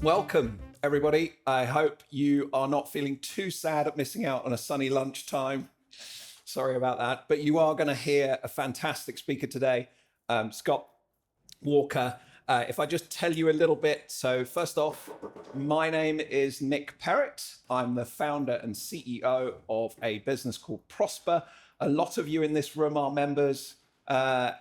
Welcome, everybody. I hope you are not feeling too sad at missing out on a sunny lunchtime. Sorry about that. But you are going to hear a fantastic speaker today, Scott Walker. If I just tell you a little bit. So first off, my name is Nick Perrett. I'm the founder and CEO of a business called Prosper. A lot of you in this room are members.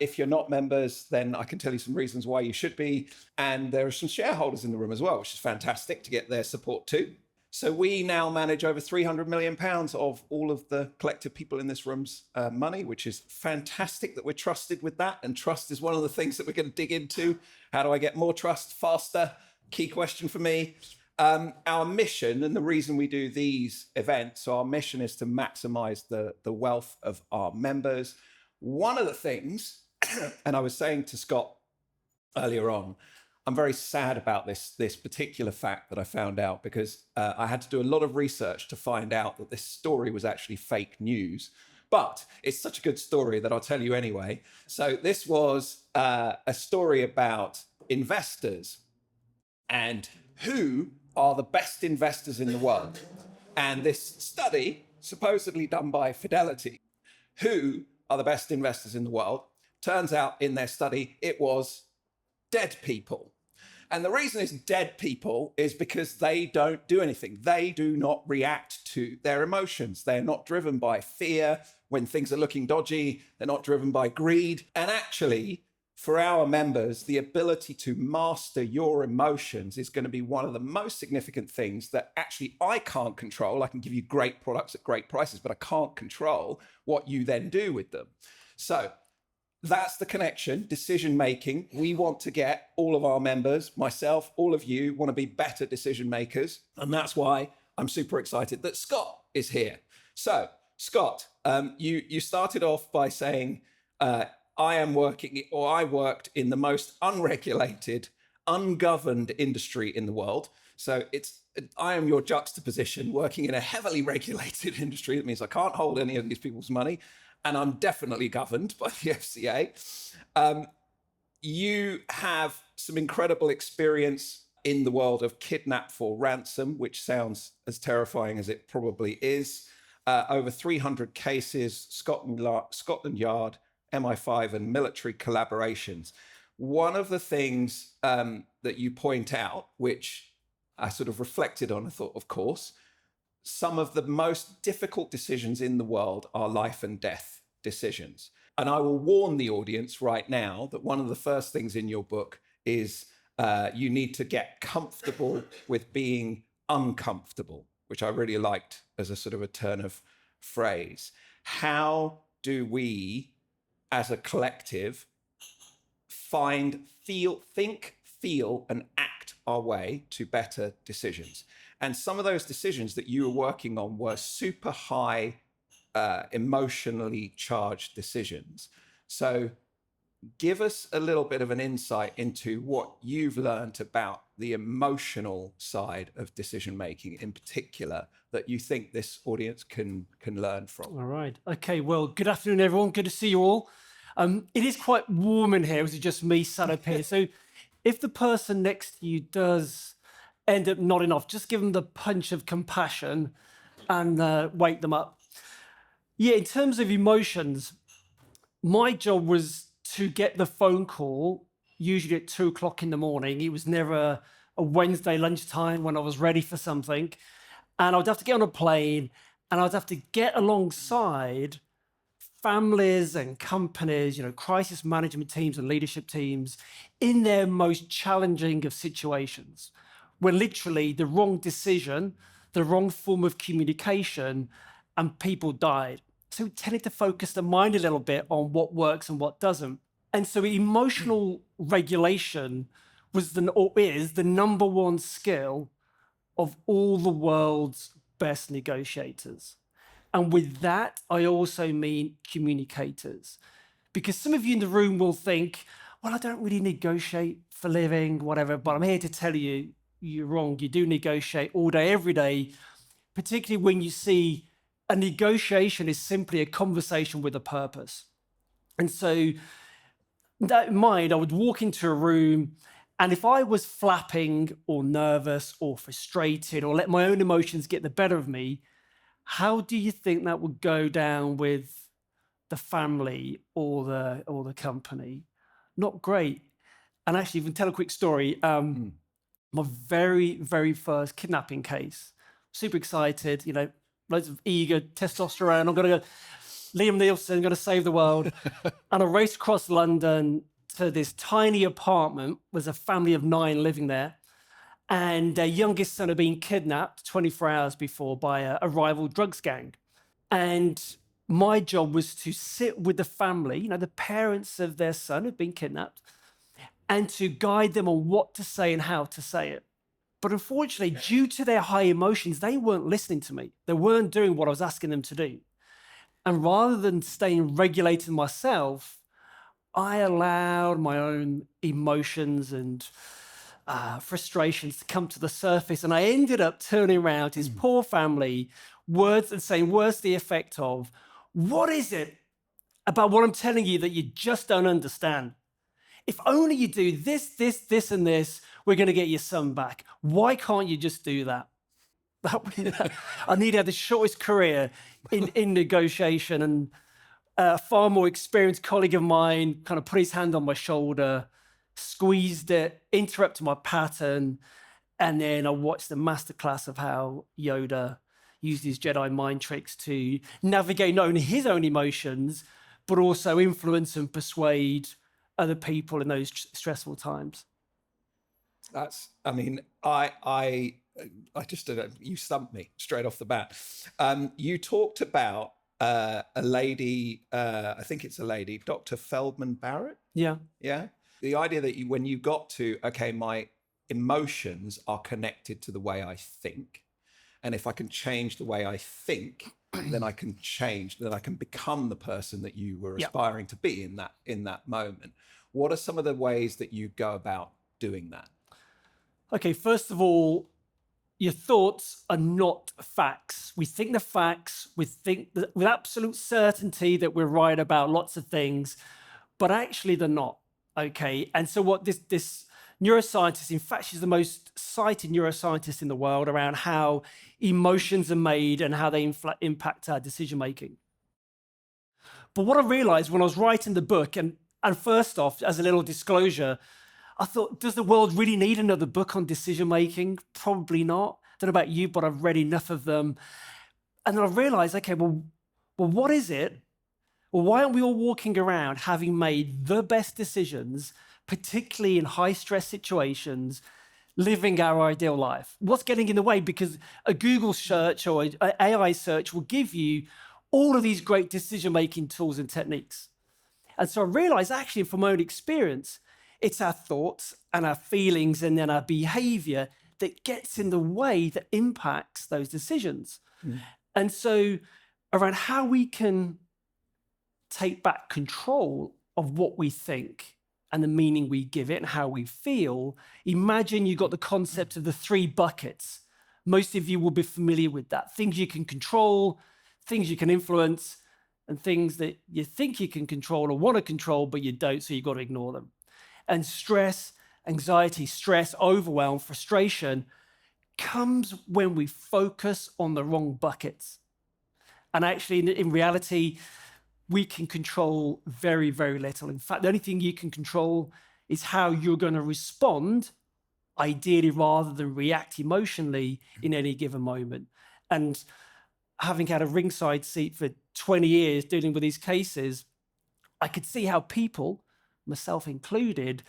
If you're not members, then I can tell you some reasons why you should be. And there are some shareholders in the room as well, which is fantastic to get their support too. So we now manage over £300 million of all of the collective people in this room's money, which is fantastic that we're trusted with that. And trust is one of the things that we're going to dig into. How do I get more trust faster? Key question for me. Our mission and the reason we do these events, so our mission is to maximize the wealth of our members. One of the things, and I was saying to Scott earlier on, I'm very sad about this particular fact that I found out because I had to do a lot of research to find out that this story was actually fake news. But it's such a good story that I'll tell you anyway. So this was a story about investors and who are the best investors in the world. And this study, supposedly done by Fidelity, who are the best investors in the world, turns out in their study it was dead people. And the reason it's dead people is because they don't do anything. They do not react to their emotions. They're not driven by fear when things are looking dodgy. They're not driven by greed. And actually, for our members, the ability to master your emotions is going to be one of the most significant things that actually I can't control. I can give you great products at great prices, but I can't control what you then do with them. So that's the connection, decision making. We want to get all of our members, myself, all of you want to be better decision makers. And that's why I'm super excited that Scott is here. So Scott, you started off by saying, I worked in the most unregulated, ungoverned industry in the world. So I am your juxtaposition, working in a heavily regulated industry. That means I can't hold any of these people's money. And I'm definitely governed by the FCA. You have some incredible experience in the world of kidnap-for-ransom, which sounds as terrifying as it probably is. Over 300 cases, Scotland Yard, MI5 and military collaborations. One of the things that you point out, which I sort of reflected on, I thought, of course, some of the most difficult decisions in the world are life and death decisions. And I will warn the audience right now that one of the first things in your book is you need to get comfortable with being uncomfortable, which I really liked as a sort of a turn of phrase. How do we, as a collective, think, feel, and act our way to better decisions? And some of those decisions that you were working on were super high, emotionally charged decisions. So give us a little bit of an insight into what you've learned about the emotional side of decision making in particular that you think this audience can learn from. All right. Okay. Well, good afternoon, everyone. Good to see you all. It is quite warm in here. It's just me sat up here. So if the person next to you does end up nodding off, just give them the punch of compassion and wake them up. Yeah, in terms of emotions, my job was to get the phone call, usually at 2 o'clock in the morning. It was never a Wednesday lunchtime when I was ready for something. And I would have to get on a plane and I'd have to get alongside families and companies, crisis management teams and leadership teams in their most challenging of situations, where literally the wrong decision, the wrong form of communication, and people died. So we tended to focus the mind a little bit on what works and what doesn't. And so emotional regulation is the number one skill of all the world's best negotiators. And with that, I also mean communicators. Because some of you in the room will think, well, I don't really negotiate for a living, whatever, but I'm here to tell you, you're wrong. You do negotiate all day, every day, particularly when you see a negotiation is simply a conversation with a purpose. And so that in mind, I would walk into a room And if I was flapping or nervous or frustrated or let my own emotions get the better of me, how do you think that would go down with the family or the company? Not great. And actually, if I can tell a quick story, my very, very first kidnapping case, super excited, loads of eager testosterone. I'm going to go, Liam Neeson, going to save the world. And I raced across London to this tiny apartment. Was a family of 9 living there. And their youngest son had been kidnapped 24 hours before by a rival drugs gang. And my job was to sit with the family, the parents of their son who'd been kidnapped, and to guide them on what to say and how to say it. But unfortunately, due to their high emotions, they weren't listening to me. They weren't doing what I was asking them to do. And rather than staying regulated myself, I allowed my own emotions and frustrations to come to the surface. And I ended up turning around to his poor family, saying words to the effect of, what is it about what I'm telling you that you just don't understand? If only you do this, this, this, and this, we're going to get your son back. Why can't you just do that? I need to have the shortest career in negotiation. And a far more experienced colleague of mine kind of put his hand on my shoulder, squeezed it, interrupted my pattern, and then I watched the masterclass of how Yoda used his Jedi mind tricks to navigate not only his own emotions, but also influence and persuade other people in those stressful times. I just don't know. You stumped me straight off the bat. You talked about a lady, I think it's a lady, Dr. Feldman Barrett. Yeah. Yeah. The idea that when you got to, okay, my emotions are connected to the way I think. And if I can change the way I think, then I can change, then I can become the person that you were aspiring to be in that moment. What are some of the ways that you go about doing that? Okay, first of all, your thoughts are not facts. We think the facts, we think with absolute certainty that we're right about lots of things, but actually they're not, okay? And so what this neuroscientist, in fact, she's the most cited neuroscientist in the world around how emotions are made and how they impact our decision-making. But what I realized when I was writing the book, and first off, as a little disclosure, I thought, does the world really need another book on decision-making? Probably not. I don't know about you, but I've read enough of them. And then I realized, okay, well, what is it? Well, why aren't we all walking around having made the best decisions, particularly in high-stress situations, living our ideal life? What's getting in the way? Because a Google search or an AI search will give you all of these great decision-making tools and techniques. And so I realized, actually, from my own experience, it's our thoughts and our feelings and then our behavior that gets in the way that impacts those decisions. And so around how we can take back control of what we think and the meaning we give it and how we feel, imagine you got the concept of the 3 buckets. Most of you will be familiar with that. Things you can control, things you can influence, and things that you think you can control or want to control, but you don't, so you've got to ignore them. And stress, anxiety, stress, overwhelm, frustration comes when we focus on the wrong buckets. And actually, in reality, we can control very, very little. In fact, the only thing you can control is how you're going to respond, ideally, rather than react emotionally in any given moment. And having had a ringside seat for 20 years dealing with these cases, I could see how people, myself included,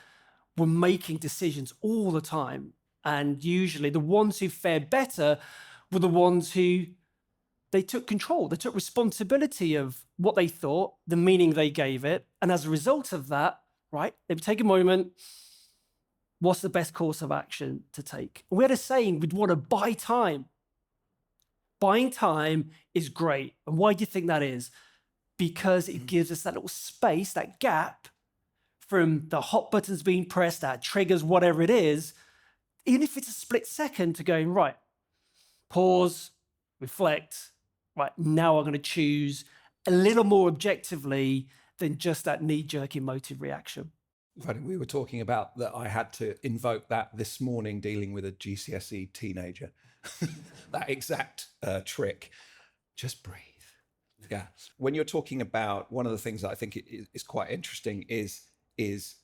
were making decisions all the time. And usually the ones who fared better were the ones who they took control. They took responsibility of what they thought, the meaning they gave it. And as a result of that, right, they would take a moment. What's the best course of action to take? And we had a saying, we'd want to buy time. Buying time is great. And why do you think that is? Because it gives us that little space, that gap from the hot buttons being pressed, our triggers, whatever it is, even if it's a split second, to going, right, pause, reflect, right, now I'm going to choose a little more objectively than just that knee-jerk emotive reaction. Funny, we were talking about that I had to invoke that this morning dealing with a GCSE teenager. That exact trick. Just breathe. Yeah. When you're talking about, one of the things that I think is quite interesting is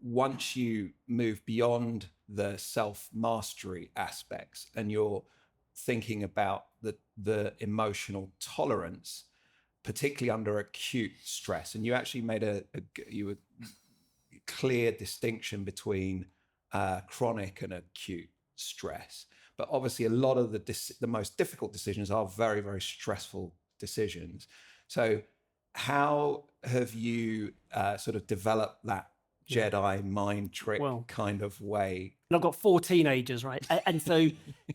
once you move beyond the self-mastery aspects and you're thinking about the emotional tolerance, particularly under acute stress, and you actually made a clear distinction between chronic and acute stress. But obviously, a lot of the most difficult decisions are very, very stressful decisions. So, how have you sort of developed that Jedi mind trick kind of way? And I've got 4 teenagers, right? And so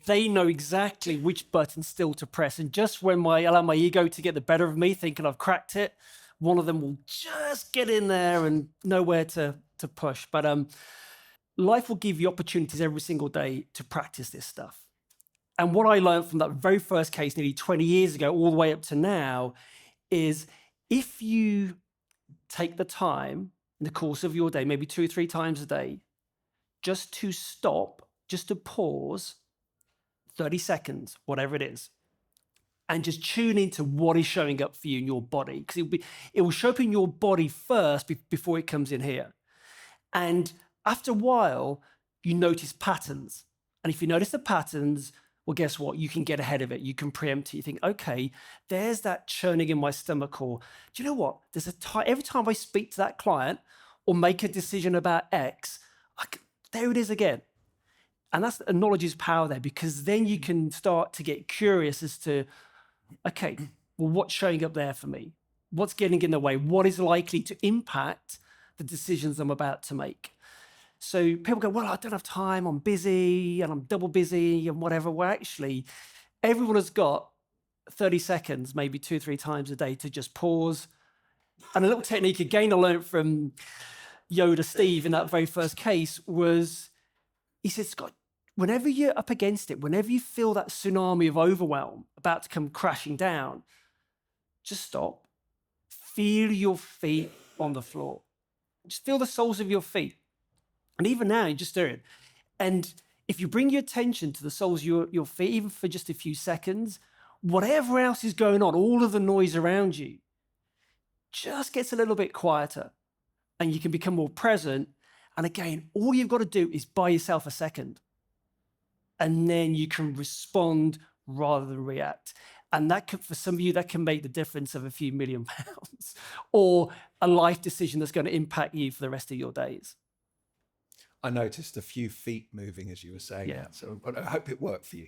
they know exactly which button still to press. And just when I allow my ego to get the better of me, thinking I've cracked it, one of them will just get in there and know where to push. But life will give you opportunities every single day to practice this stuff. And what I learned from that very first case nearly 20 years ago, all the way up to now, is if you take the time in the course of your day, maybe 2 or 3 times a day, just to stop, just to pause, 30 seconds, whatever it is, and just tune into what is showing up for you in your body. Because it will show up in your body first before it comes in here. And after a while, you notice patterns. And if you notice the patterns, well, guess what? You can get ahead of it. You can preempt it. You think, okay, there's that churning in my stomach. Or do you know what? There's every time I speak to that client or make a decision about X, there it is again. And that's knowledge is power there, because then you can start to get curious as to, okay, well, what's showing up there for me? What's getting in the way? What is likely to impact the decisions I'm about to make? So people go, well, I don't have time, I'm busy, and I'm double busy, and whatever. Well, actually, everyone has got 30 seconds, maybe 2 or 3 times a day to just pause. And a little technique, again, I learned from Yoda Steve in that very first case was, he said, Scott, whenever you're up against it, whenever you feel that tsunami of overwhelm about to come crashing down, just stop. Feel your feet on the floor. Just feel the soles of your feet. And even now, you just do it. And if you bring your attention to the soles of your feet, even for just a few seconds, whatever else is going on, all of the noise around you just gets a little bit quieter and you can become more present. And again, all you've got to do is buy yourself a second. And then you can respond rather than react. And that could, for some of you, that can make the difference of a few million pounds or a life decision that's going to impact you for the rest of your days. I noticed a few feet moving as you were saying that, so I hope it worked for you.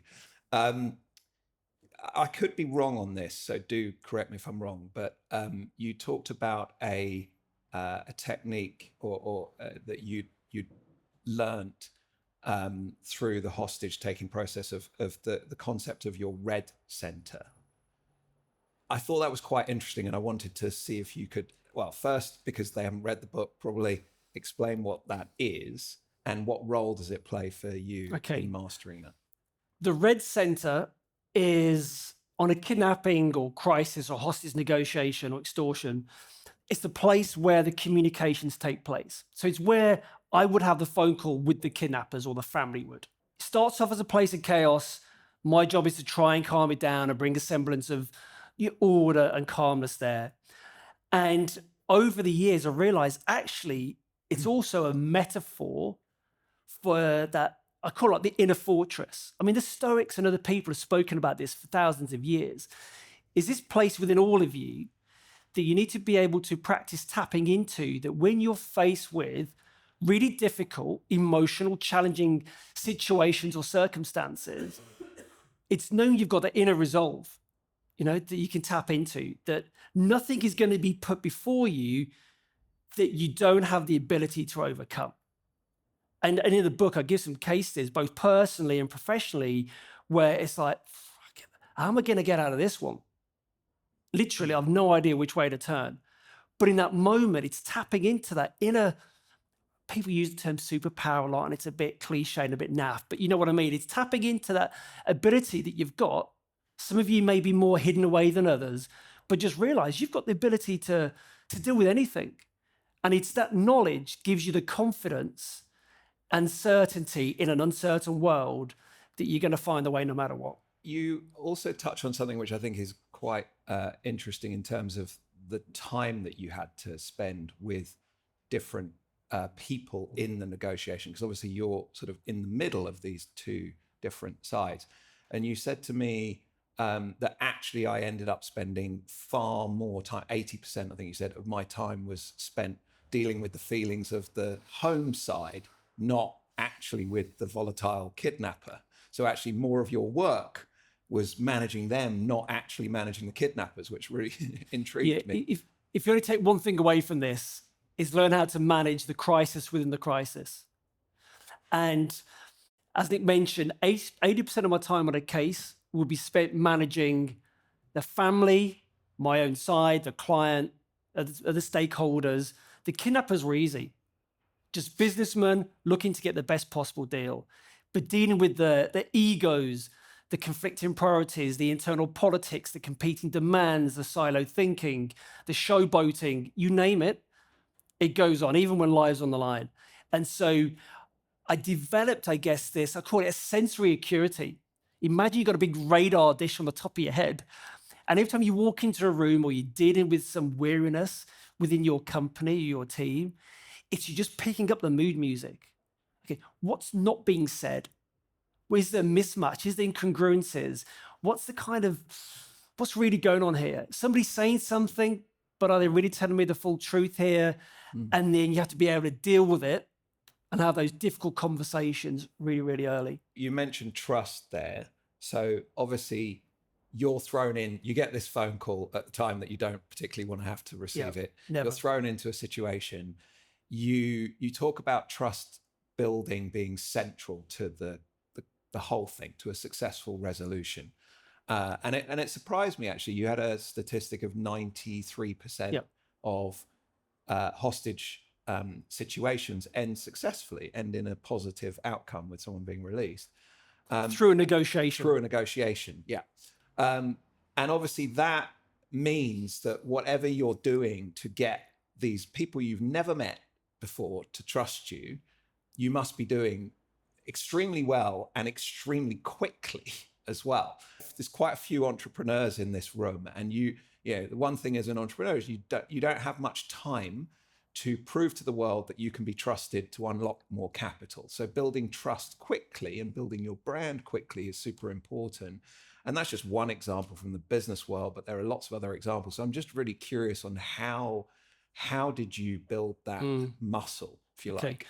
I could be wrong on this, so do correct me if I'm wrong, but you talked about a technique or that you learnt through the hostage taking process of the concept of your red center. I thought that was quite interesting, and I wanted to see if you could, well, first, because they haven't read the book, probably explain what that is and what role does it play for you in mastering that. The red center is on a kidnapping or crisis or hostage negotiation or extortion. It's the place where the communications take place. So it's where I would have the phone call with the kidnappers or the family would. It starts off as a place of chaos. My job is to try and calm it down and bring a semblance of order and calmness there. And over the years, I realized actually it's also a metaphor for that, I call it the inner fortress. I mean, the Stoics and other people have spoken about this for thousands of years. Is this place within all of you that you need to be able to practice tapping into, that when you're faced with really difficult, emotional, challenging situations or circumstances, it's known you've got the inner resolve, that you can tap into, that nothing is going to be put before you that you don't have the ability to overcome. And in the book, I give some cases, both personally and professionally, where it's like, how am I going to get out of this one? Literally, I have no idea which way to turn. But in that moment, it's tapping into that inner, people use the term superpower a lot, and it's a bit cliche and a bit naff, but you know what I mean? It's tapping into that ability that you've got. Some of you may be more hidden away than others, but just realize you've got the ability to deal with anything. And it's that knowledge gives you the confidence and certainty in an uncertain world that you're going to find a way no matter what. You also touch on something which I think is quite interesting in terms of the time that you had to spend with different people in the negotiation, because obviously you're sort of in the middle of these two different sides. And you said to me that actually I ended up spending far more time, 80%, I think you said, of my time was spent dealing with the feelings of the home side, not actually with the volatile kidnapper. So actually more of your work was managing them, not actually managing the kidnappers, which really intrigued me. If you only take one thing away from this, is learn how to manage the crisis within the crisis. And as Nick mentioned, 80% of my time on a case will be spent managing the family, my own side, the client, the stakeholders. The kidnappers were easy. Just businessmen looking to get the best possible deal. But dealing with the egos, the conflicting priorities, the internal politics, the competing demands, the silo thinking, the showboating, you name it, it goes on, even when lives on the line. And so I developed, I guess, this, I call it a sensory acuity. Imagine you've got a big radar dish on the top of your head. And every time you walk into a room or you're dealing with some weariness within your company, your team, it's you just picking up the mood music. Okay, what's not being said? Is there a mismatch? Is there incongruences? What's really going on here? Somebody's saying something, but are they really telling me the full truth here? And then you have to be able to deal with it and have those difficult conversations really, really early. You mentioned trust there. So obviously you're thrown in, you get this phone call at the time that you don't particularly want to have to receive it. Never. You're thrown into a situation. You talk about trust building being central to the whole thing, to a successful resolution. And it surprised me, actually. You had a statistic of 93% of hostage situations end successfully, end in a positive outcome with someone being released. Through a negotiation. Through a negotiation, yeah. And obviously that means that whatever you're doing to get these people you've never met before to trust you, you must be doing extremely well and extremely quickly as well. There's quite a few entrepreneurs in this room, and the one thing as an entrepreneur is you don't have much time to prove to the world that you can be trusted to unlock more capital. So building trust quickly and building your brand quickly is super important. And that's just one example from the business world, but there are lots of other examples. So I'm just really curious on how did you build that muscle, if you like?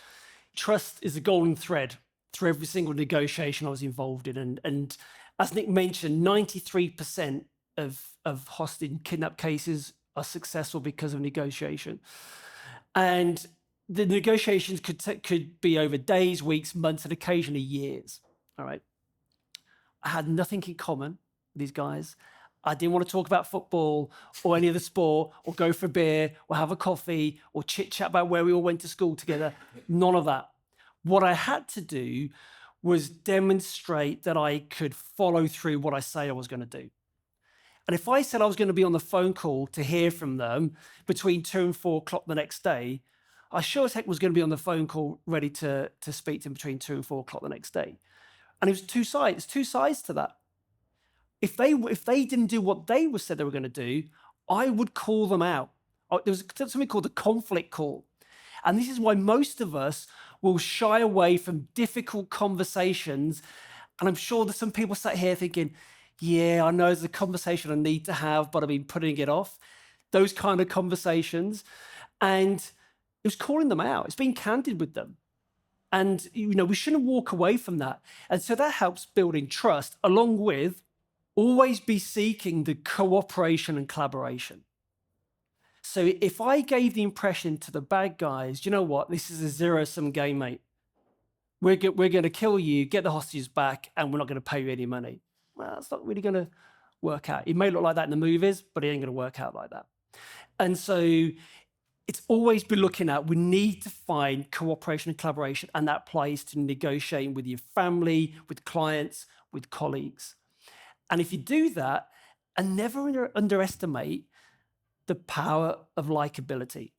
Trust is a golden thread through every single negotiation I was involved in. And as Nick mentioned, 93% of hostage kidnap cases are successful because of negotiation. And the negotiations could be over days, weeks, months, and occasionally years. All right. I had nothing in common with these guys. I didn't want to talk about football or any other sport or go for a beer or have a coffee or chit chat about where we all went to school together. None of that. What I had to do was demonstrate that I could follow through what I say I was going to do. And if I said I was going to be on the phone call to hear from them between 2 and 4 o'clock the next day, I sure as heck was going to be on the phone call ready to speak to them between 2 and 4 o'clock the next day. And it was two sides to that. If they didn't do what they said they were going to do, I would call them out. There was something called the conflict call. And this is why most of us will shy away from difficult conversations. And I'm sure there's some people sat here thinking, yeah, I know there's a conversation I need to have, but I've been putting it off. Those kind of conversations. And it was calling them out. It's being candid with them. And, we shouldn't walk away from that. And so that helps building trust, along with always be seeking the cooperation and collaboration. So if I gave the impression to the bad guys, you know what, this is a zero-sum game, mate. We're going to kill you, get the hostages back, and we're not going to pay you any money. Well, it's not really going to work out. It may look like that in the movies, but it ain't going to work out like that. And so it's always be looking at, we need to find cooperation and collaboration, and that applies to negotiating with your family, with clients, with colleagues. And if you do that, and never underestimate the power of likability.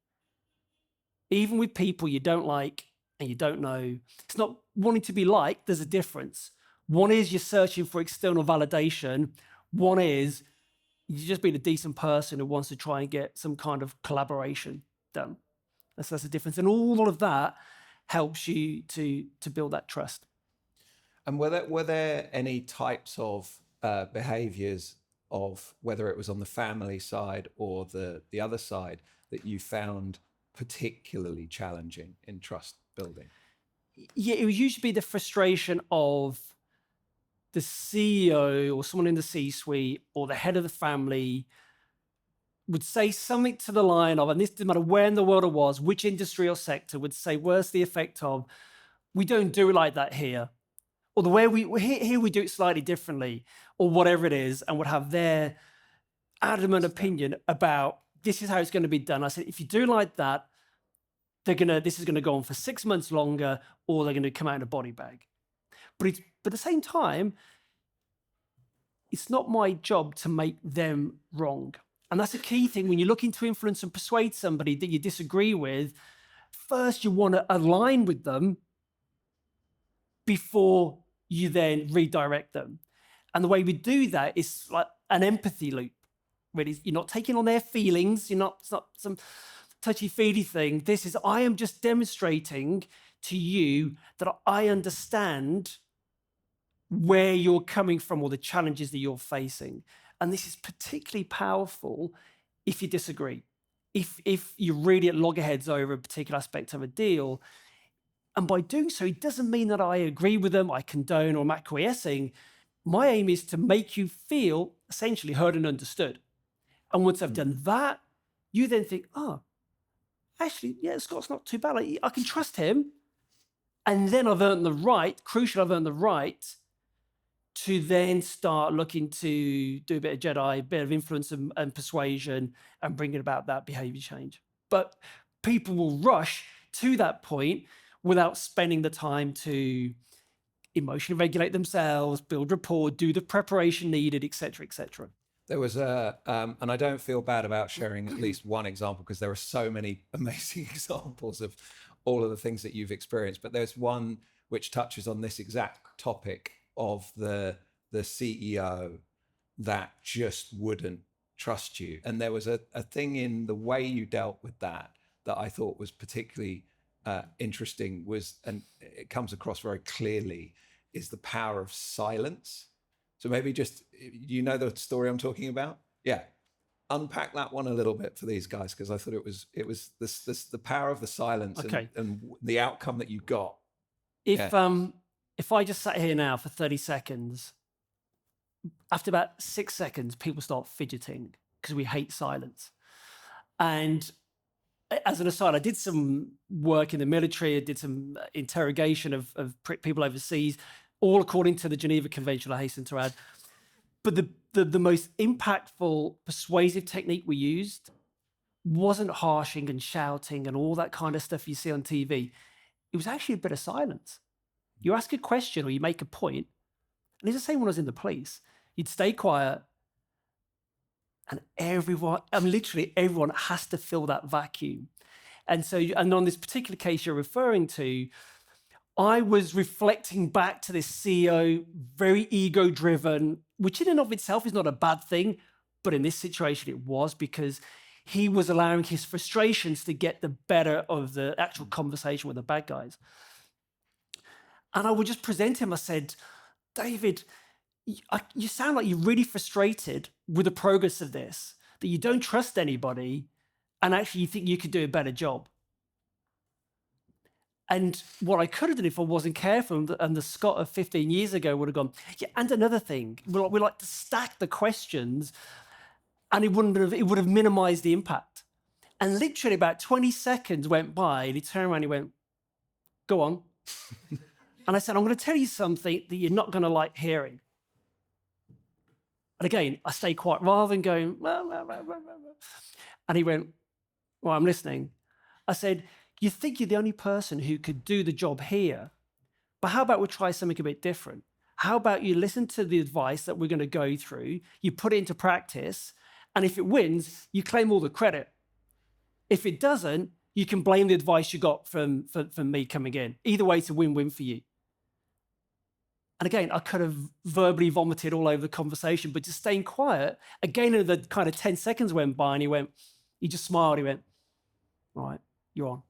even with people you don't like and you don't know. It's not wanting to be liked, there's a difference. One is you're searching for external validation. One is you're just being a decent person who wants to try and get some kind of collaboration done. That's the difference. And all of that helps you to build that trust. And were there any types of behaviors of whether it was on the family side or the other side that you found particularly challenging in trust building? Yeah, it would usually be the frustration of the CEO or someone in the C-suite or the head of the family would say something to the line of, and this didn't matter where in the world it was, which industry or sector, would say, where's the effect of, we don't do it like that here. Or the way here we do it slightly differently, or whatever it is, and would have their adamant opinion about this is how it's going to be done. I said, if you do like that, this is going to go on for 6 months longer, or they're going to come out in a body bag. But at the same time, it's not my job to make them wrong. And that's a key thing when you're looking to influence and persuade somebody that you disagree with. First, you want to align with them before you then redirect them. And the way we do that is like an empathy loop. Really, you're not taking on their feelings. It's not some touchy-feely thing. This is, I am just demonstrating to you that I understand where you're coming from or the challenges that you're facing. And this is particularly powerful if you disagree. If you're really at loggerheads over a particular aspect of a deal. And by doing so, it doesn't mean that I agree with them, I condone, or I'm acquiescing. My aim is to make you feel essentially heard and understood. And once I've done that, you then think, oh, actually, yeah, Scott's not too bad. I can trust him. And then I've earned the right, I've earned the right to then start looking to do a bit of Jedi, a bit of influence and persuasion, and bringing about that behavior change. But people will rush to that point without spending the time to emotionally regulate themselves, build rapport, do the preparation needed, et cetera, et cetera. There was and I don't feel bad about sharing at least one example because there are so many amazing examples of all of the things that you've experienced. But there's one which touches on this exact topic of the CEO that just wouldn't trust you. And there was a thing in the way you dealt with that I thought was particularly interesting and it comes across very clearly, is the power of silence. So maybe just, you know the story I'm talking about? Yeah. Unpack that one a little bit for these guys, because I thought it was the power of the silence. Okay. and the outcome that you got. If I just sat here now for 30 seconds, after about 6 seconds, people start fidgeting because we hate silence. And as an aside, I did some work in the military. I did some interrogation of people overseas, all according to the Geneva Convention, I hasten to add. But the most impactful persuasive technique we used wasn't harshing and shouting and all that kind of stuff you see on TV. It was actually a bit of silence. You ask a question or you make a point, and it's the same when I was in the police. You'd stay quiet, and literally everyone has to fill that vacuum. And on this particular case you're referring to, I was reflecting back to this CEO, very ego-driven, which in and of itself is not a bad thing, but in this situation it was, because he was allowing his frustrations to get the better of the actual conversation with the bad guys. And I would just present him. I said, David, you sound like you're really frustrated with the progress of this, that you don't trust anybody, and actually you think you could do a better job. And what I could have done if I wasn't careful, and the Scott of 15 years ago would have gone, yeah, and another thing, we like to stack the questions, and it would have minimized the impact. And literally about 20 seconds went by, and he turned around and he went, go on. And I said, I'm going to tell you something that you're not going to like hearing. And again, I stayed quiet rather than going, and he went, well, I'm listening. I said, you think you're the only person who could do the job here, but how about we try something a bit different? How about you listen to the advice that we're going to go through, you put it into practice, and if it wins, you claim all the credit. If it doesn't, You can blame the advice you got from me coming in. Either way, it's a win-win for you. And again, I could have verbally vomited all over the conversation, but just staying quiet, again, the kind of 10 seconds went by and he just smiled. He went, all right, you're on.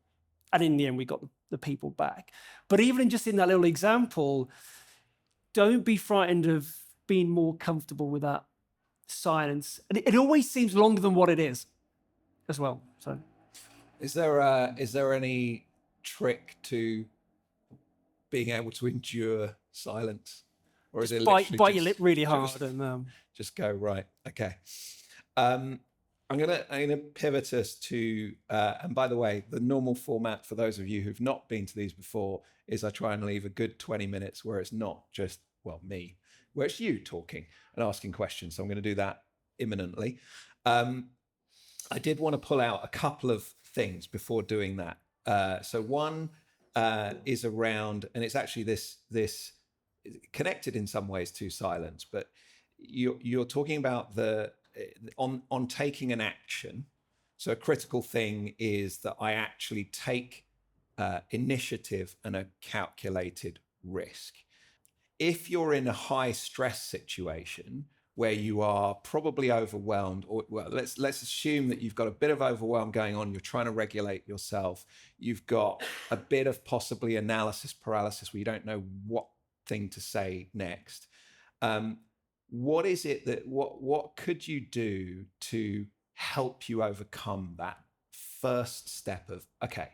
And in the end, we got the people back. But even just in that little example, don't be frightened of being more comfortable with that silence. And it always seems longer than what it is as well. So, is there any trick to being able to endure silence, or is it bite your lip really hard and just go right? Okay. I'm gonna pivot us to and by the way, the normal format for those of you who've not been to these before is I try and leave a good 20 minutes where it's not just me, where it's you talking and asking questions. So I'm going to do that imminently. I did want to pull out a couple of things before doing that. So one is around, and it's actually this connected in some ways to silence, but you're talking about on taking an action. So a critical thing is that I actually take initiative and a calculated risk. If you're in a high stress situation where you are probably overwhelmed, or well, let's assume that you've got a bit of overwhelm going on, you're trying to regulate yourself, you've got a bit of possibly analysis paralysis where you don't know what thing to say next. What is it that what could you do to help you overcome that first step of, okay,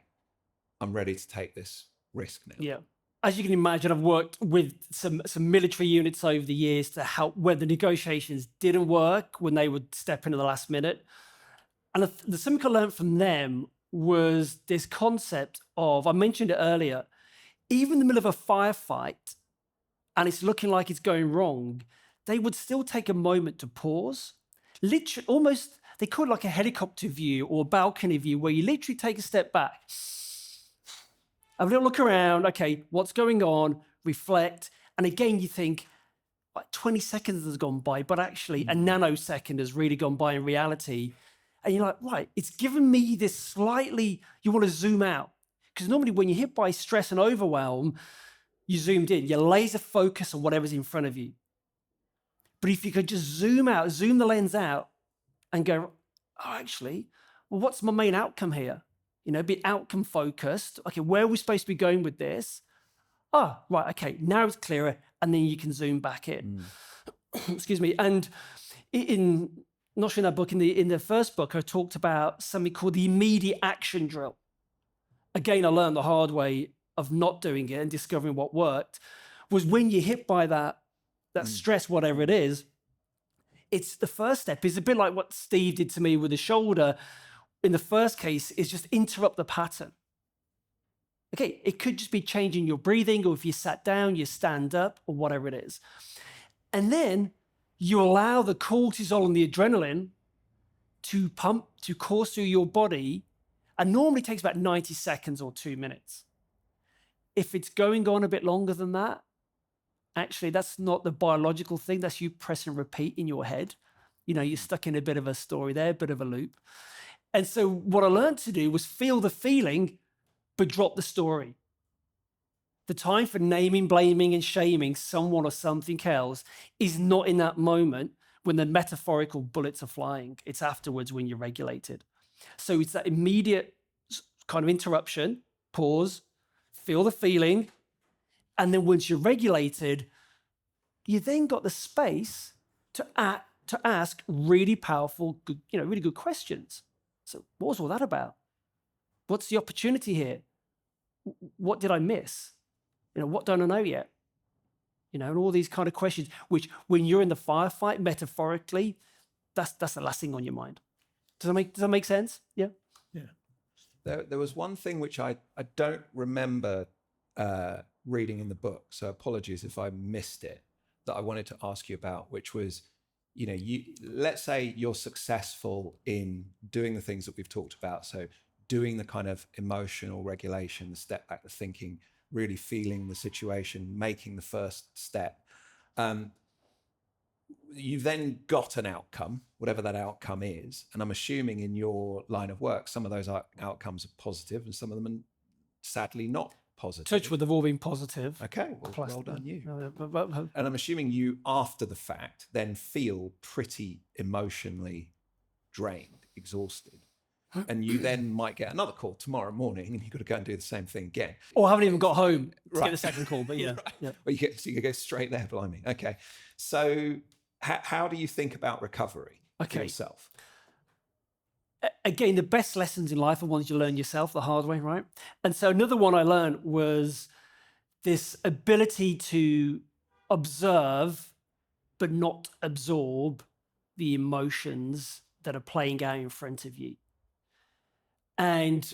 I'm ready to take this risk now? Yeah. As you can imagine, I've worked with some military units over the years to help where the negotiations didn't work, when they would step in at the last minute. And the something I learned from them was this concept of, I mentioned it earlier, even in the middle of a firefight and it's looking like it's going wrong, they would still take a moment to pause. Literally, almost, they call it like a helicopter view or balcony view, where you literally take a step back, have a little look around, okay, what's going on, reflect. And again, you think, like 20 seconds has gone by, but actually a nanosecond has really gone by in reality. And you're like, right, it's given me this slightly, you want to zoom out. Because normally when you're hit by stress and overwhelm, you zoomed in, you're laser focused on whatever's in front of you. But if you could just zoom out, zoom the lens out and go, oh, actually, well, what's my main outcome here? You know, be outcome focused. Okay, where are we supposed to be going with this? Oh, right, okay, now it's clearer. And then you can zoom back in. Excuse me. And not sure in that book, in the first book, I talked about something called the immediate action drill. Again, I learned the hard way of not doing it and discovering what worked, was when you're hit by that stress, whatever it is, it's the first step is a bit like what Steve did to me with the shoulder. In the first case, is just interrupt the pattern. Okay, it could just be changing your breathing, or if you sat down, you stand up, or whatever it is. And then you allow the cortisol and the adrenaline to pump, to course through your body, and normally takes about 90 seconds or 2 minutes. If it's going on a bit longer than that, actually, that's not the biological thing. That's you press and repeat in your head. You know, you're stuck in a bit of a story there, a bit of a loop. And so what I learned to do was feel the feeling, but drop the story. The time for naming, blaming, and shaming someone or something else is not in that moment when the metaphorical bullets are flying. It's afterwards when you're regulated. So it's that immediate kind of interruption, pause, feel the feeling, and then once you're regulated, you then got the space to ask really powerful, good, really good questions. So what was all that about? What's the opportunity here? What did I miss? What don't I know yet? And all these kind of questions, which when you're in the firefight, metaphorically, that's the last thing on your mind. Does that make sense? Yeah. Yeah. There was one thing which I don't remember reading in the book, so apologies if I missed it, that I wanted to ask you about, which was, let's say you're successful in doing the things that we've talked about. So doing the kind of emotional regulation, the step back, the thinking, really feeling the situation, making the first step. you then got an outcome, whatever that outcome is. And I'm assuming in your line of work, some of those outcomes are positive and some of them are sadly not positive. Touch wood, they've all been positive. Okay, well done you. No, And I'm assuming you, after the fact, then feel pretty emotionally drained, exhausted. And you then might get another call tomorrow morning and you've got to go and do the same thing again. Or I haven't even got home to Right. get the second call, but yeah. Right. Yeah. Well, so you go straight there, blimey. Okay. So how do you think about recovery for yourself? Again, the best lessons in life are ones you learn yourself the hard way, right? And so another one I learned was this ability to observe but not absorb the emotions that are playing out in front of you. And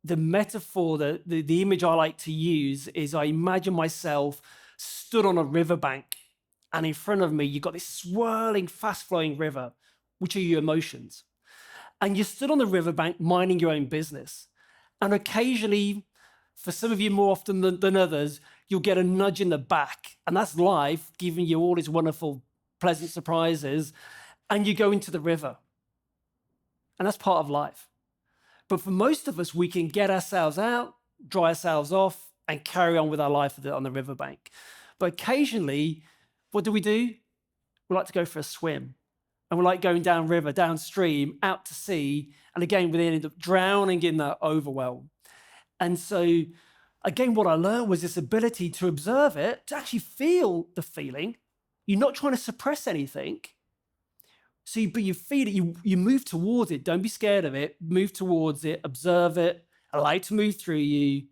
the metaphor, the image I like to use is I imagine myself stood on a riverbank, and in front of me, you've got this swirling, fast-flowing river, which are your emotions. And you stood on the riverbank minding your own business. And occasionally, for some of you more often than others, you'll get a nudge in the back. And that's life giving you all these wonderful, pleasant surprises. And you go into the river. And that's part of life. But for most of us, we can get ourselves out, dry ourselves off, and carry on with our life on the riverbank. But occasionally, what do? We like to go for a swim. And we like going downriver, downstream, out to sea. And again, we end up drowning in that overwhelm. And so, again, what I learned was this ability to observe it, to actually feel the feeling. You're not trying to suppress anything. But you feel it, you move towards it. Don't be scared of it. Move towards it, observe it, allow it to move through you,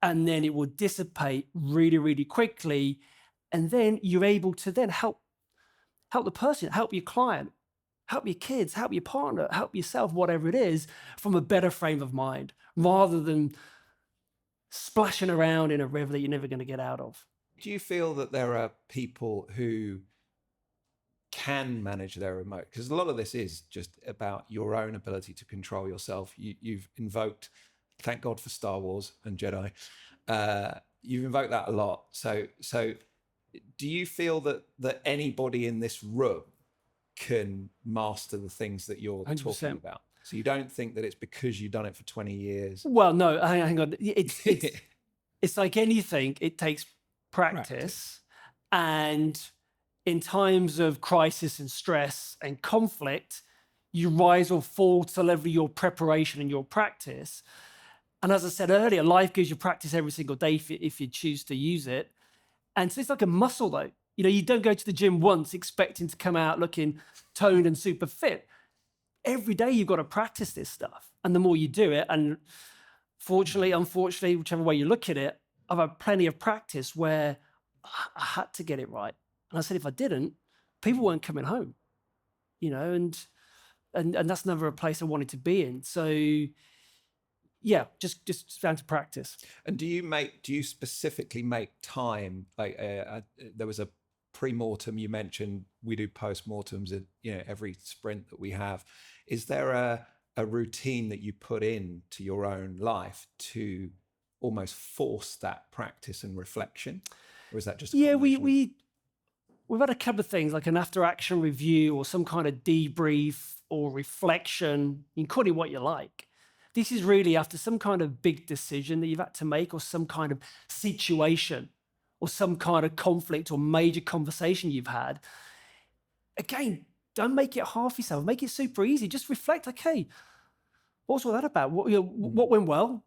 and then it will dissipate really, really quickly. And then you're able to then help the person, help your client, help your kids, help your partner, help yourself, whatever it is, from a better frame of mind, rather than splashing around in a river that you're never going to get out of. Do you feel that there are people who can manage their emotions? Because a lot of this is just about your own ability to control yourself. You've invoked, thank God for Star Wars and Jedi. You've invoked that a lot. So do you feel that anybody in this room can master the things that you're 100%. talking about? So you don't think that it's because you've done it for 20 years? Well, no, hang on. It's like anything, it takes practice. And in times of crisis and stress and conflict, you rise or fall to the level of your preparation and your practice. And as I said earlier, life gives you practice every single day if you choose to use it. And so it's like a muscle, though. You know, you don't go to the gym once expecting to come out looking toned and super fit. Every day you've got to practice this stuff. And the more you do it, and fortunately, unfortunately, whichever way you look at it, I've had plenty of practice where I had to get it right. And I said, if I didn't, people weren't coming home, you know, and that's never a place I wanted to be in. So yeah, just down to practice. And do you specifically make time? Like there was a pre-mortem you mentioned. We do post-mortems at every sprint that we have. Is there a routine that you put in to your own life to almost force that practice and reflection, or is that just we've had a couple of things like an after-action review or some kind of debrief or reflection? You can call it what you like. This is really after some kind of big decision that you've had to make, or some kind of situation, or some kind of conflict or major conversation you've had. Again, don't make it half yourself. Make it super easy. Just reflect. Okay, what's all that about? What went well?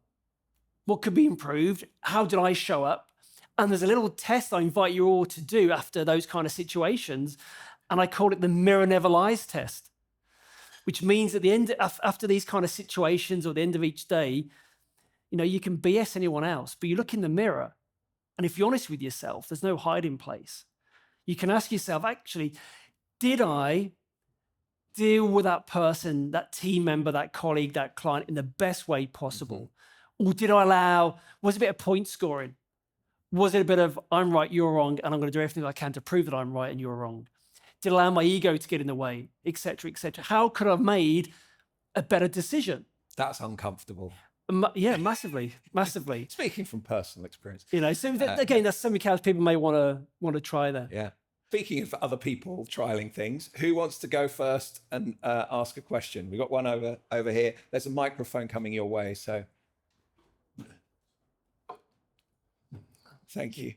What could be improved? How did I show up? And there's a little test I invite you all to do after those kind of situations, and I call it the mirror never lies test. Which means at the end, after these kind of situations or the end of each day, you can BS anyone else, but you look in the mirror, and if you're honest with yourself, there's no hiding place. You can ask yourself, actually, did I deal with that person, that team member, that colleague, that client in the best way possible? Mm-hmm. Or did I was it a bit of point scoring? Was it a bit of, I'm right, you're wrong, and I'm going to do everything I can to prove that I'm right and you're wrong? Did I allow my ego to get in the way, et cetera, et cetera? How could I have made a better decision? That's uncomfortable. Yeah, massively. Speaking from personal experience. So again, that's something else people may want to try there. Yeah. Speaking of other people trialing things, who wants to go first and ask a question? We've got one over here. There's a microphone coming your way, so thank you.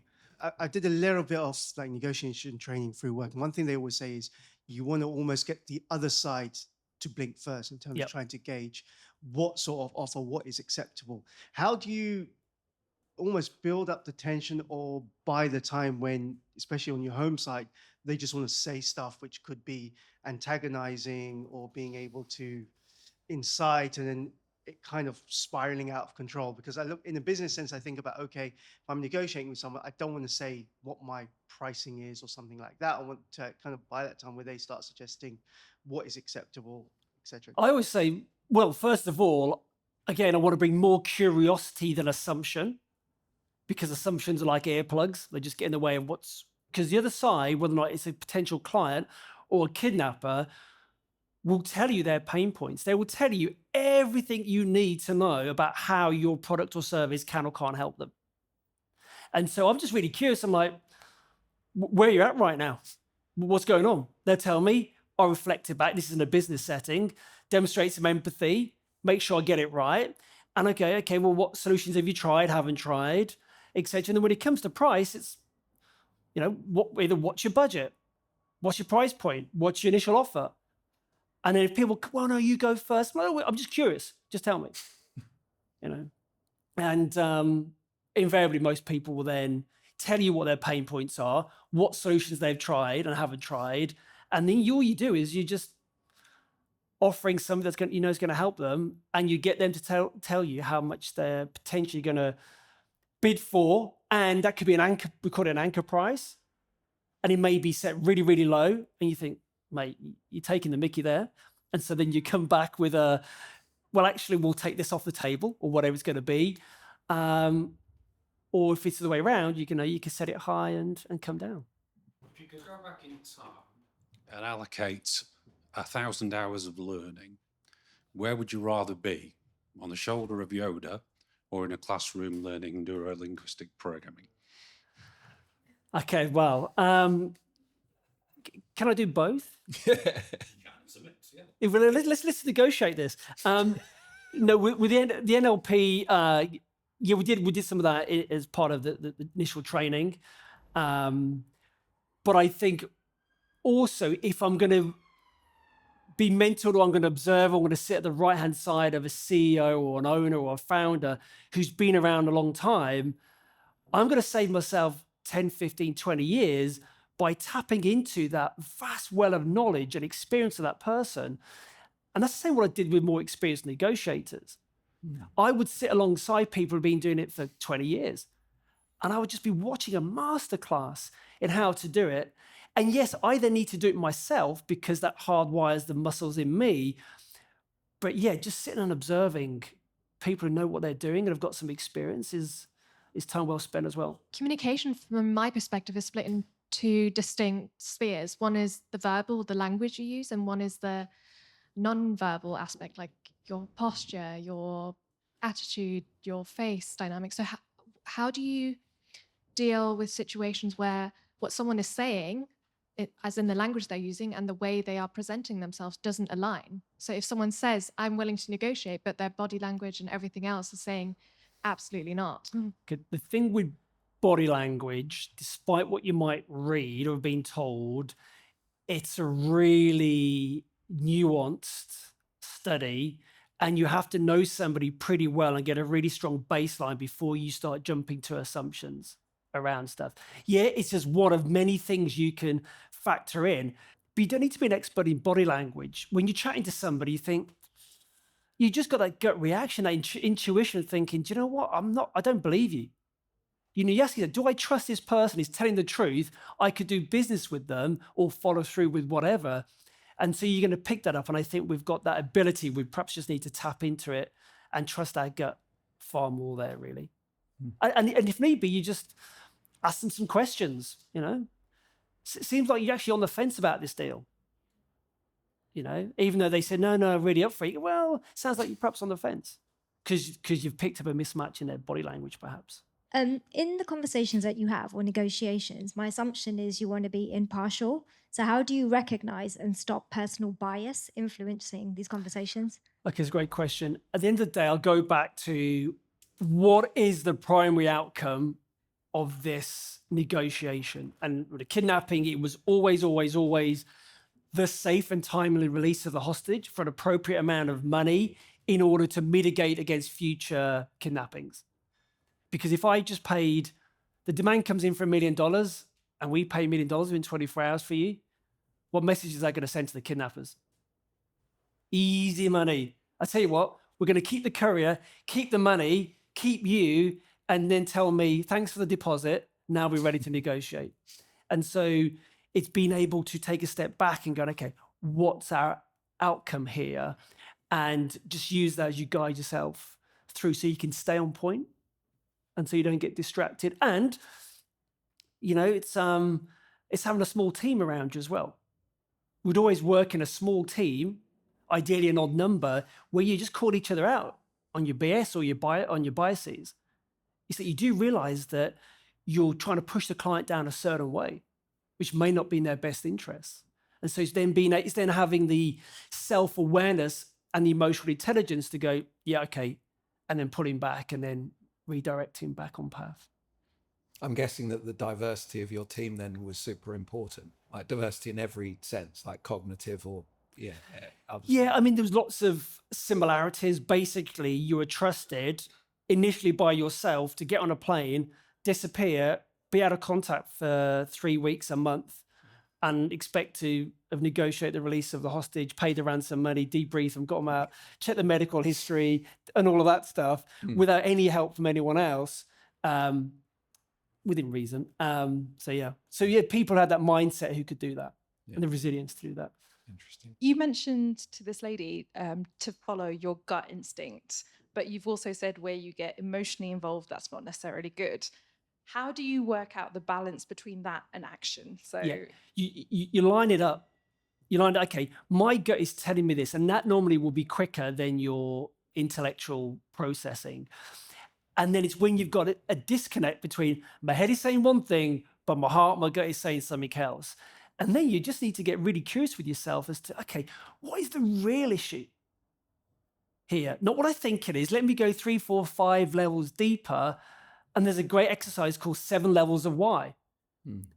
I did a little bit of like negotiation training through work. And one thing they always say is you want to almost get the other side to blink first in terms Yep. of trying to gauge what sort of offer, what is acceptable. How do you almost build up the tension, or by the time when, especially on your home site, they just want to say stuff which could be antagonizing or being able to incite, and then it kind of spiraling out of control? Because I look in a business sense, I think about, okay, if I'm negotiating with someone, I don't want to say what my pricing is or something like that. I want to kind of by that time where they start suggesting what is acceptable, etc. I always say, well, first of all, again, I want to bring more curiosity than assumption, because assumptions are like earplugs. They just get in the way of because the other side, whether or not it's a potential client or a kidnapper, will tell you their pain points. They will tell you everything you need to know about how your product or service can or can't help them. And so I'm just really curious. I'm like, where are you at right now? What's going on? They'll tell me, I reflect it back. This is in a business setting, demonstrate some empathy, make sure I get it right. And okay, well, what solutions have you tried, haven't tried, etc. And then when it comes to price, it's, either what's your budget? What's your price point? What's your initial offer? And then if people, well, no, you go first. Well, I'm just curious. Just tell me, And invariably, most people will then tell you what their pain points are, what solutions they've tried and haven't tried. And then all you do is you're just offering something that's going, is going to help them, and you get them to tell you how much they're potentially going to bid for, and that could be an anchor. We call it an anchor price, and it may be set really, really low, and you think, mate, you're taking the mickey there. And so then you come back with well, actually, we'll take this off the table, or whatever it's going to be. Or if it's the way around, you can set it high and come down. If you could go back in time and allocate 1,000 hours of learning, where would you rather be? On the shoulder of Yoda or in a classroom learning neurolinguistic programming? Okay, well, can I do both? Let's negotiate this. With the NLP, we did some of that as part of the initial training. But I think also, if I'm going to be mentored, or I'm going to observe, or I'm going to sit at the right-hand side of a CEO or an owner or a founder who's been around a long time, I'm going to save myself 10, 15, 20 years by tapping into that vast well of knowledge and experience of that person. And that's the same what I did with more experienced negotiators. I would sit alongside people who've been doing it for 20 years. And I would just be watching a masterclass in how to do it. And yes, I then need to do it myself because that hardwires the muscles in me. But yeah, just sitting and observing people who know what they're doing and have got some experience is time well spent as well. Communication, from my perspective, is split in two distinct spheres. One is the verbal, the language you use, and one is the non-verbal aspect, like your posture, your attitude, your face dynamics. So how do you deal with situations where what someone is saying, as in the language they're using, and the way they are presenting themselves doesn't align? So if someone says, I'm willing to negotiate, but their body language and everything else is saying, absolutely not. Okay. The thing with body language, despite what you might read or have been told, it's a really nuanced study, and you have to know somebody pretty well and get a really strong baseline before you start jumping to assumptions around stuff. Yeah, it's just one of many things you can factor in, but you don't need to be an expert in body language. When you're chatting to somebody, you think, you just got that gut reaction, that intuition, thinking, do you know what? I don't believe you. You ask yourself, do I trust this person? He's telling the truth. I could do business with them or follow through with whatever. And so you're going to pick that up. And I think we've got that ability. We perhaps just need to tap into it and trust our gut far more there, really. And if need be, you just ask them some questions, It seems like you're actually on the fence about this deal. Even though they said, no, I'm really up for it. Well, sounds like you're perhaps on the fence because you've picked up a mismatch in their body language, perhaps. In the conversations that you have or negotiations, my assumption is you want to be impartial. So how do you recognize and stop personal bias influencing these conversations? Okay, it's a great question. At the end of the day, I'll go back to what is the primary outcome of this negotiation. And with the kidnapping, it was always, always, always the safe and timely release of the hostage for an appropriate amount of money in order to mitigate against future kidnappings. Because if I just paid, the demand comes in for $1 million and we pay $1 million within 24 hours for you, what message is that going to send to the kidnappers? Easy money. I tell you what, we're going to keep the courier, keep the money, keep you, and then tell me, thanks for the deposit, now we're ready to negotiate. And so it's being able to take a step back and go, okay, what's our outcome here? And just use that as you guide yourself through so you can stay on point and so you don't get distracted. And, you know, it's having a small team around you as well. We'd always work in a small team, ideally an odd number, where you just call each other out on your BS or on your biases. Is that you do realize that you're trying to push the client down a certain way, which may not be in their best interests. And so it's then having the self-awareness and the emotional intelligence to go, yeah, okay, and then pulling back and then redirecting back on path. I'm guessing that the diversity of your team then was super important, like diversity in every sense, like cognitive or Yeah, I mean, there was lots of similarities. Basically, you were trusted initially by yourself to get on a plane, disappear, be out of contact for 3 weeks, a month, and expect to have negotiated the release of the hostage, pay the ransom money, debrief them, got them out, check the medical history and all of that stuff without any help from anyone else, within reason. So people had that mindset who could do that and the resilience to do that. Interesting. You mentioned to this lady to follow your gut instinct, but you've also said where you get emotionally involved, that's not necessarily good. How do you work out the balance between that and action? So you line it up. You line it, okay, my gut is telling me this, and that normally will be quicker than your intellectual processing. And then it's when you've got a disconnect between my head is saying one thing, but my gut is saying something else. And then you just need to get really curious with yourself as to, okay, what is the real issue here? Not what I think it is. Let me go 3, 4, 5 levels deeper. And there's a great exercise called 7 levels of why.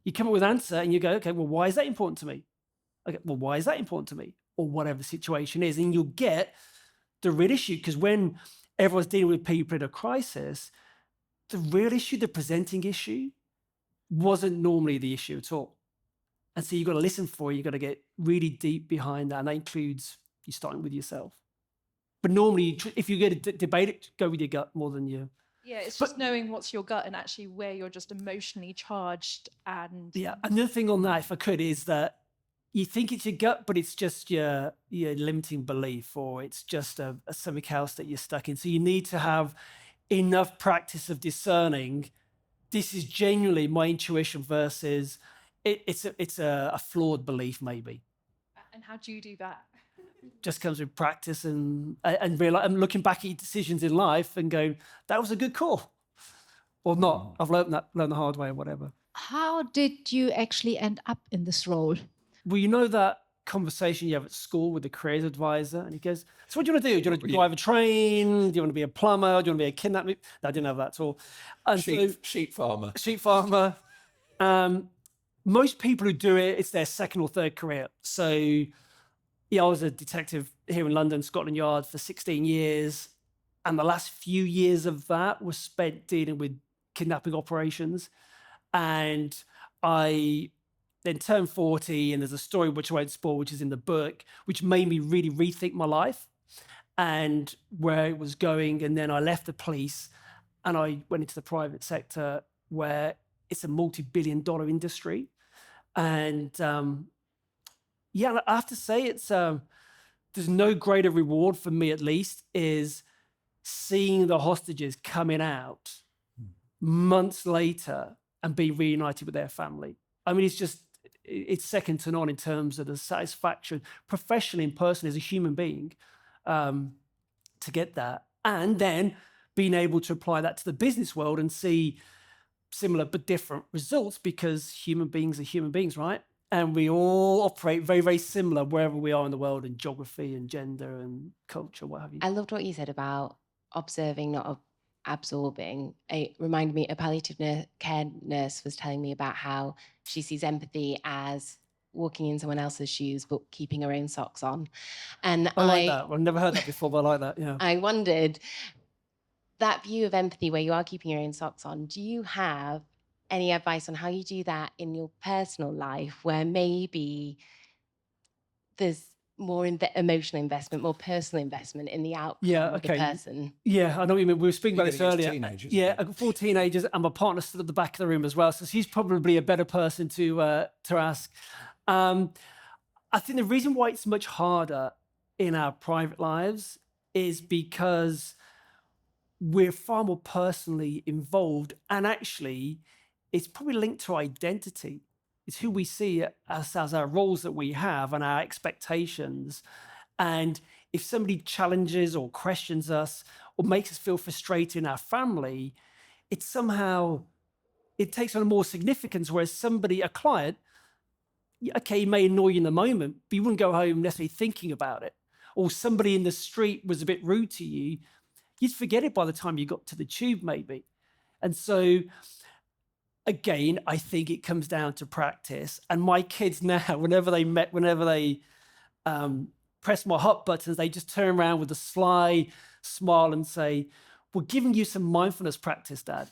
You come up with an answer and you go, okay, well, why is that important to me? Okay, well, why is that important to me? Or whatever the situation is. And you'll get the real issue, because when everyone's dealing with people in a crisis, the real issue, the presenting issue, wasn't normally the issue at all. And so you've got to listen for it. You've got to get really deep behind that. And that includes you starting with yourself. But normally, if you get to debate it, go with your gut more than you. Yeah, it's just knowing what's your gut and actually where you're just emotionally charged. And yeah, another thing on that, if I could, is that you think it's your gut, but it's just your limiting belief, or it's just a something else that you're stuck in. So you need to have enough practice of discerning. This is genuinely my intuition versus it's a flawed belief, maybe. And how do you do that? Just comes with practice and realize, I'm looking back at your decisions in life and go, that was a good call, or not. I've learned the hard way, or whatever. How did you actually end up in this role? Well, you know that conversation you have at school with the careers advisor, and he goes, so what do you want to do? Do you want to drive a train? Do you want to be a plumber? Do you want to be a kidnapper? No, I didn't have that at all. And sheep farmer. Sheep farmer. Most people who do it, it's their second or third career. So yeah, I was a detective here in London, Scotland Yard, for 16 years. And the last few years of that was spent dealing with kidnapping operations. And I then turned 40, and there's a story which I won't spoil, which is in the book, which made me really rethink my life and where it was going. And then I left the police and I went into the private sector, where it's a multi-billion-dollar industry. And yeah, I have to say it's there's no greater reward for me, at least, is seeing the hostages coming out months later and being reunited with their family. I mean, it's second to none in terms of the satisfaction, professionally and personally, as a human being, to get that. And then being able to apply that to the business world and see similar but different results, because human beings are human beings, right? And we all operate very, very similar wherever we are in the world, in geography and gender and culture, what have you. I loved what you said about observing, not absorbing. It reminded me, a palliative care nurse was telling me about how she sees empathy as walking in someone else's shoes, but keeping her own socks on. And I like that. I've never heard that before, but I like that, yeah. I wondered, that view of empathy where you are keeping your own socks on, do you have any advice on how you do that in your personal life, where maybe there's more emotional investment, more personal investment in the outcome of the person? Yeah, I know what you mean. We were speaking about this earlier. Teenagers, yeah, I've got 4 teenagers, and my partner stood at the back of the room as well, so she's probably a better person to ask. I think the reason why it's much harder in our private lives is because we're far more personally involved, and actually it's probably linked to identity. It's who we see us as, our roles that we have and our expectations. And if somebody challenges or questions us or makes us feel frustrated in our family, it takes on a more significance, whereas somebody, a client, okay, he may annoy you in the moment, but you wouldn't go home necessarily thinking about it. Or somebody in the street was a bit rude to you, you'd forget it by the time you got to the tube, maybe. And so, again, I think it comes down to practice. And my kids now, whenever they press my hot buttons, they just turn around with a sly smile and say, "We're giving you some mindfulness practice, Dad."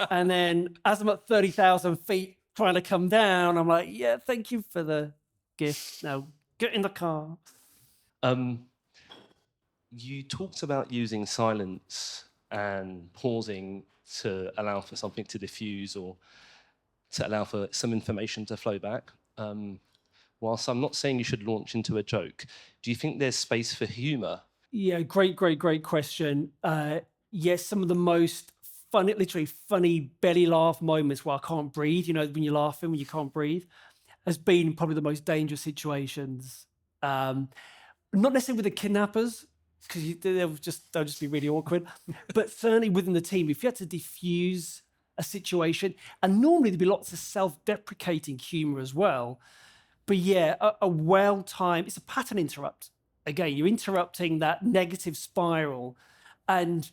And then as I'm at 30,000 feet trying to come down, I'm like, "Yeah, thank you for the gift. Now get in the car." You talked about using silence and pausing to allow for something to diffuse, or to allow for some information to flow back. Whilst I'm not saying you should launch into a joke, do you think there's space for humor? Yeah, great question. Yes, some of the most funny, literally funny belly laugh moments where I can't breathe, when you're laughing, when you can't breathe, has been probably the most dangerous situations. Not necessarily with the kidnappers, because they'll just be really awkward, but certainly within the team, if you had to diffuse a situation, and normally there'd be lots of self-deprecating humor as well. But yeah, a well-timed, it's a pattern interrupt. Again, you're interrupting that negative spiral. And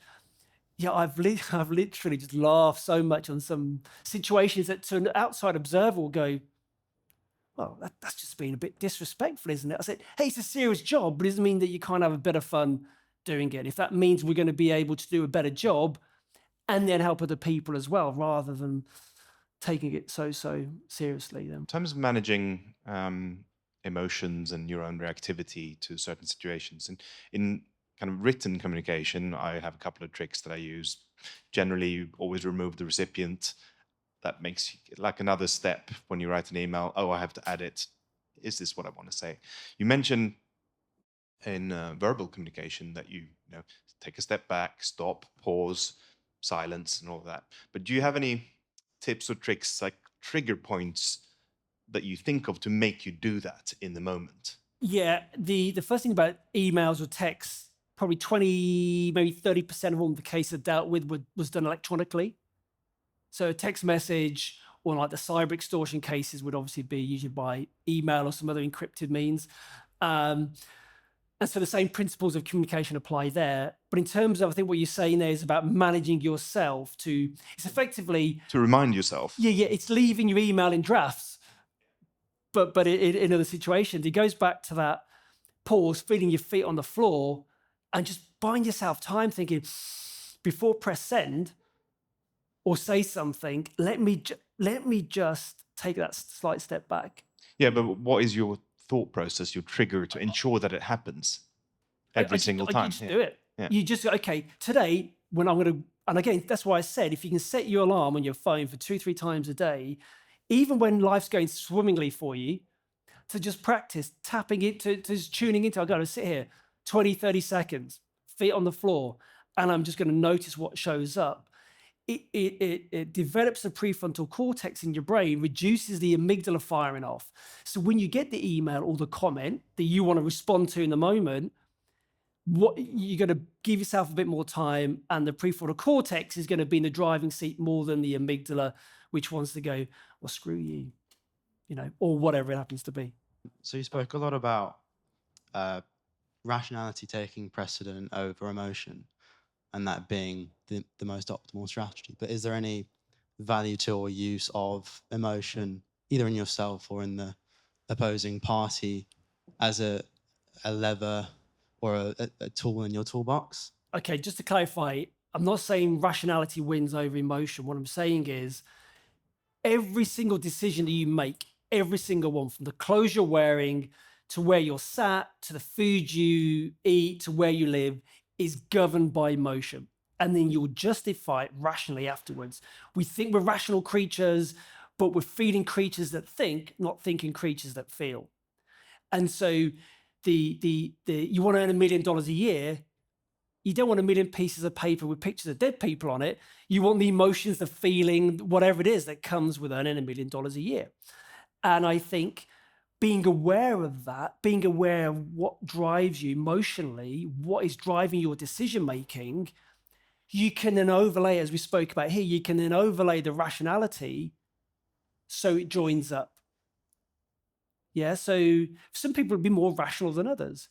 yeah, I've literally just laughed so much on some situations that to an outside observer will go, "Well, that's just being a bit disrespectful, isn't it?" I said, "Hey, it's a serious job, but it doesn't mean that you can't have a bit of fun doing it. If that means we're going to be able to do a better job and then help other people as well, rather than taking it so seriously." Then, in terms of managing emotions and your own reactivity to certain situations, and in kind of written communication, I have a couple of tricks that I use. Generally, you always remove the recipient. That makes like another step when you write an email. Oh, I have to add it. Is this what I want to say? You mentioned in verbal communication that you take a step back, stop, pause, silence, and all of that. But do you have any tips or tricks, like trigger points that you think of to make you do that in the moment? yeah, the first thing about emails or texts, probably 20, maybe 30% of all the cases dealt with was done electronically. So a text message, or like the cyber extortion cases, would obviously be usually by email or some other encrypted means. And so the same principles of communication apply there. But in terms of, I think what you're saying there is about managing yourself it's effectively... To remind yourself. Yeah, it's leaving your email in drafts, but in other situations. It goes back to that pause, feeling your feet on the floor, and just buying yourself time, thinking, before press send, or say something, let me just take that slight step back. Yeah, but what is your thought process, your trigger to ensure that it happens every single time? You just do it. Yeah. You just, okay, today, when I'm going to, and again, that's why I said, if you can set your alarm on your phone for 2-3 times a day, even when life's going swimmingly for you, to just practice tapping it, to just tuning into, I've got to sit here 20-30 seconds, feet on the floor, and I'm just going to notice what shows up. It develops the prefrontal cortex in your brain, reduces the amygdala firing off. So when you get the email or the comment that you want to respond to in the moment, what you're going to give yourself a bit more time, and the prefrontal cortex is going to be in the driving seat more than the amygdala, which wants to go, well, screw you, or whatever it happens to be. So you spoke a lot about rationality taking precedent over emotion, and that being the most optimal strategy. But is there any value to or use of emotion, either in yourself or in the opposing party, as a lever or a tool in your toolbox? Okay, just to clarify, I'm not saying rationality wins over emotion. What I'm saying is every single decision that you make, every single one, from the clothes you're wearing to where you're sat, to the food you eat, to where you live, is governed by emotion. And then you'll justify it rationally afterwards. We think we're rational creatures, but we're feeling creatures that think, not thinking creatures that feel. And so you want to earn $1 million a year, you don't want a million pieces of paper with pictures of dead people on it. You want the emotions, the feeling, whatever it is that comes with earning $1 million a year. And I think being aware of that, being aware of what drives you emotionally, what is driving your decision making, you can then overlay, as we spoke about here, you can then overlay the rationality so it joins up. Yeah, so some people would be more rational than others.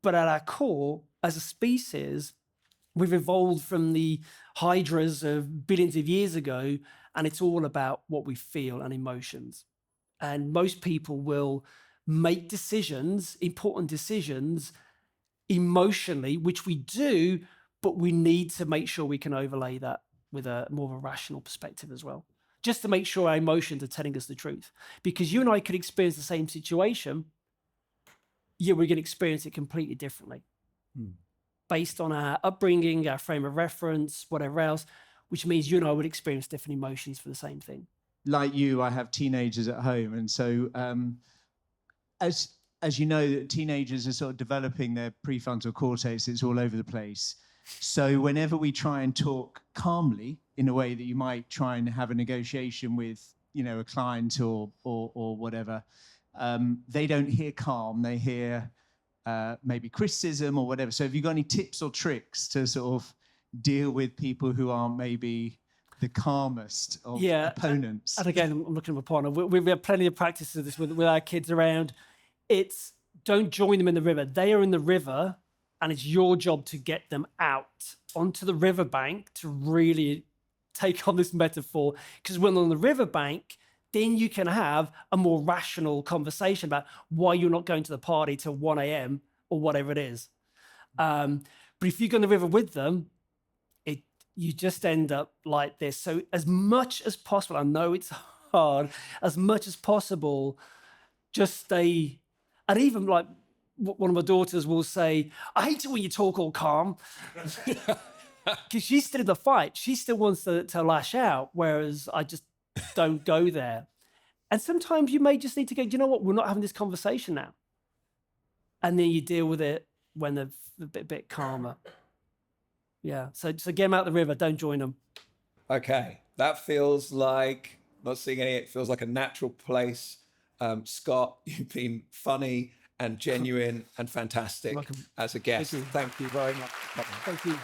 But at our core, as a species, we've evolved from the hydras of billions of years ago, and it's all about what we feel and emotions. And most people will make decisions, important decisions, emotionally, which we do, but we need to make sure we can overlay that with a more of a rational perspective as well, just to make sure our emotions are telling us the truth. Because you and I could experience the same situation, yet we're going to experience it completely differently based on our upbringing, our frame of reference, whatever else, which means you and I would experience different emotions for the same thing. Like you, I have teenagers at home. And so as you know, teenagers are sort of developing their prefrontal cortex. It's all over the place. So whenever we try and talk calmly in a way that you might try and have a negotiation with, a client or whatever, they don't hear calm. They hear maybe criticism or whatever. So have you got any tips or tricks to sort of deal with people who aren't maybe the calmest of opponents? And again, I'm looking at my partner. We have plenty of practice of this with our kids around. It's don't join them in the river. They are in the river, and it's your job to get them out onto the riverbank to really take on this metaphor. Because when on the riverbank, then you can have a more rational conversation about why you're not going to the party till 1 a.m. or whatever it is. But if you go on the river with them, you just end up like this. So as much as possible, I know it's hard, as much as possible, just stay. And even like one of my daughters will say, I hate it when you talk all calm. Because she's still in the fight. She still wants to lash out, whereas I just don't go there. And sometimes you may just need to go, do you know what? We're not having this conversation now. And then you deal with it when they're a bit calmer. Yeah, so get them out the river, don't join them. Okay, that feels like, not seeing any, it feels like a natural place. Scott, you've been funny and genuine and fantastic as a guest. Thank you. Thank you very much. Thank you.